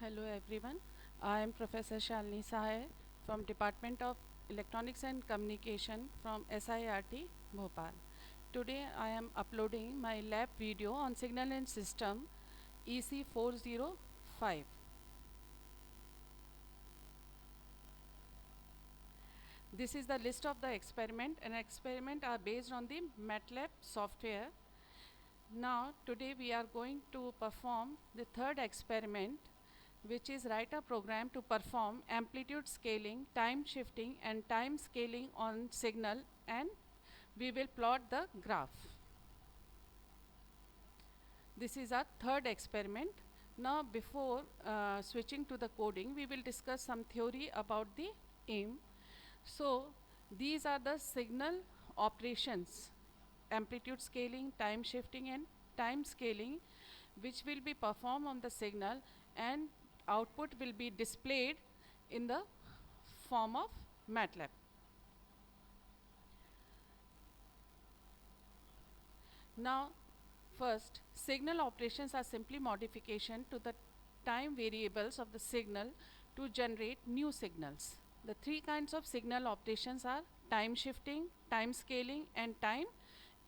Hello everyone. I am Professor Shalini Sahai from Department of Electronics and Communication from SIRT Bhopal. Today I am uploading my lab video on Signal and System EC405. This is the list of the experiment, and experiment are based on the MATLAB software. Now today we are going to perform the third experiment, which is write a program to perform amplitude scaling, time shifting and time scaling on signal, and we will plot the graph. This is our third experiment. Now before switching to the coding, we will discuss some theory about the aim. So these are the signal operations: amplitude scaling, time shifting and time scaling, which will be performed on the signal, and output will be displayed in the form of MATLAB. Now first, signal operations are simply modification to the time variables of the signal to generate new signals. The three kinds of signal operations are time shifting, time scaling and time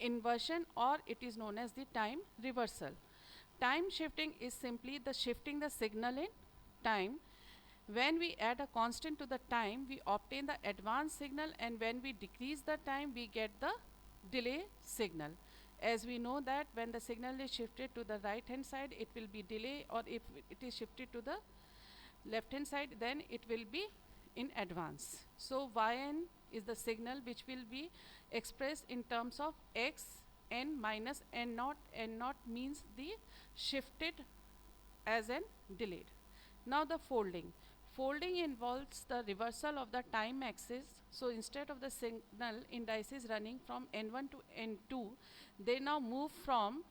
inversion, or it is known as the time reversal. Time shifting is simply the shifting the signal in time. When we add a constant to the time, we obtain the advanced signal, and when we decrease the time, we get the delay signal. As we know that when the signal is shifted to the right hand side, it will be delay, or if it is shifted to the left hand side, then it will be in advance. So yn is the signal which will be expressed in terms of x n minus n naught. N naught means the shifted as an delayed. Now the folding. Folding involves the reversal of the time axis. So instead of the signal indices running from n1 to n2, they now move from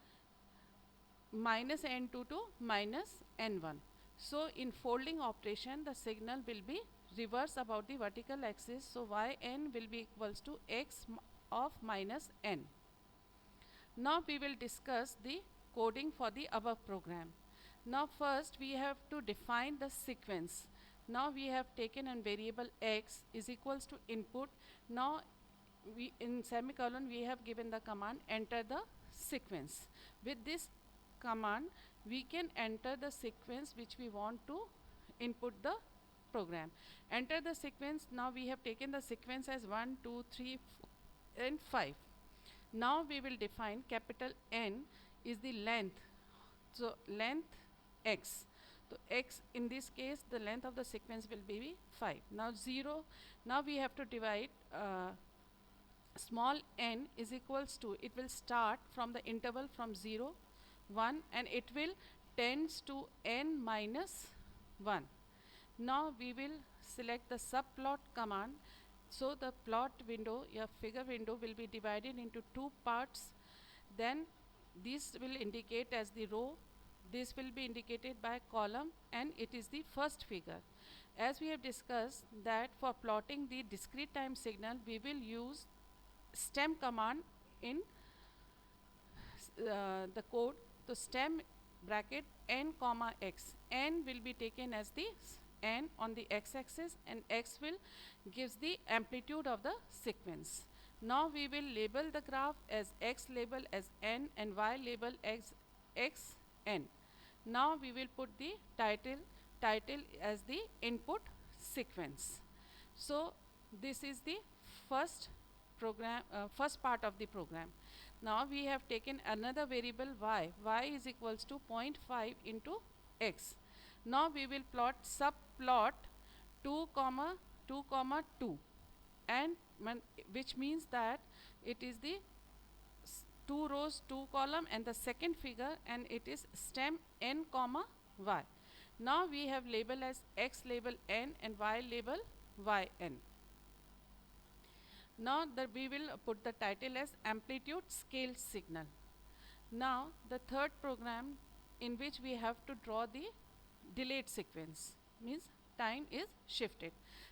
minus n2 to minus n1. So in folding operation, the signal will be reversed about the vertical axis. So yn will be equals to x of minus n. Now we will discuss the coding for the above program. Now first we have to define the sequence. Now we have taken a variable x is equals to input. Now we in semicolon we have given the command enter the sequence. With this command we can enter the sequence which we want to input the program. Enter the sequence. Now we have taken the sequence as 1, 2, 3 and 5. Now we will define capital N is the length. So length x. So x, in this case the length of the sequence will be 5. Now 0. Now we have to divide small n is equals to, it will start from the interval from 0, 1, and it will tends to n minus 1. Now we will select the subplot command. So the plot window, your figure window, will be divided into two parts. Then this will indicate as the row, this will be indicated by column, and it is the first figure. As we have discussed that for plotting the discrete time signal, we will use stem command in the code. So stem bracket n comma x. N will be taken as the n on the x-axis, and x will gives the amplitude of the sequence. Now we will label the graph as x label as n and y label as x n. Now we will put the title as the input sequence. So this is the first program, first part of the program. Now we have taken another variable y. Y is equals to 0.5 into x. Now we will plot subplot 2 comma 2 comma 2, and which means that it is the 2 rows 2 column and the second figure, and it is stem n comma y. Now we have label as x label n and y label yn. Now we will put the title as amplitude scale signal. Now the third program in which we have to draw the delayed sequence, means time is shifted.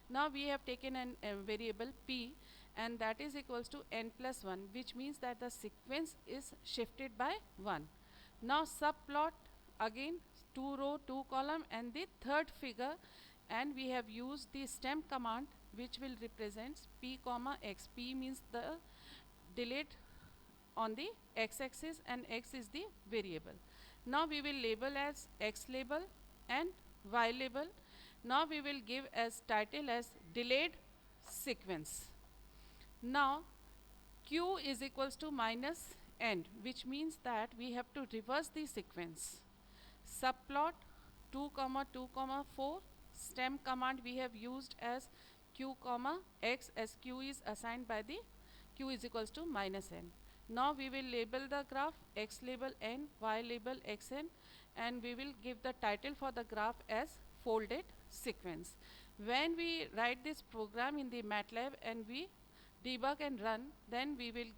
Now we have taken a variable p, and that is equals to n plus 1, which means that the sequence is shifted by 1. Now subplot again 2 row, 2 column, and the third figure, and we have used the stem command which will represent p comma x. P means the delayed on the x-axis and x is the variable. Now we will label as x label and y label. Now we will give as title as delayed sequence. Now q is equals to minus n, which means that we have to reverse the sequence. Subplot 2 comma 2 comma 4, stem command we have used as q comma x, as q is assigned by the q is equals to minus n. Now we will label the graph x label n, y label xn, and we will give the title for the graph as folded sequence. When we write this program in the MATLAB and we debug and run, then we will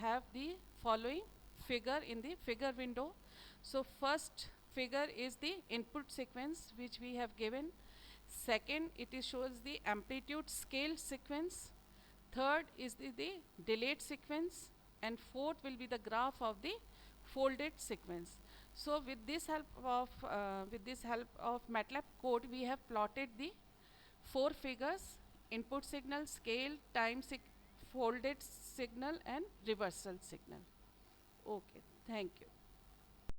have the following figure in the figure window. So first figure is the input sequence which we have given. Second, it shows the amplitude scale sequence. Third is the delayed sequence, and fourth will be the graph of the folded sequence. So with this help of MATLAB code, we have plotted the 4 figures: input signal, scale, time folded signal, and reversal signal. Okay, thank you.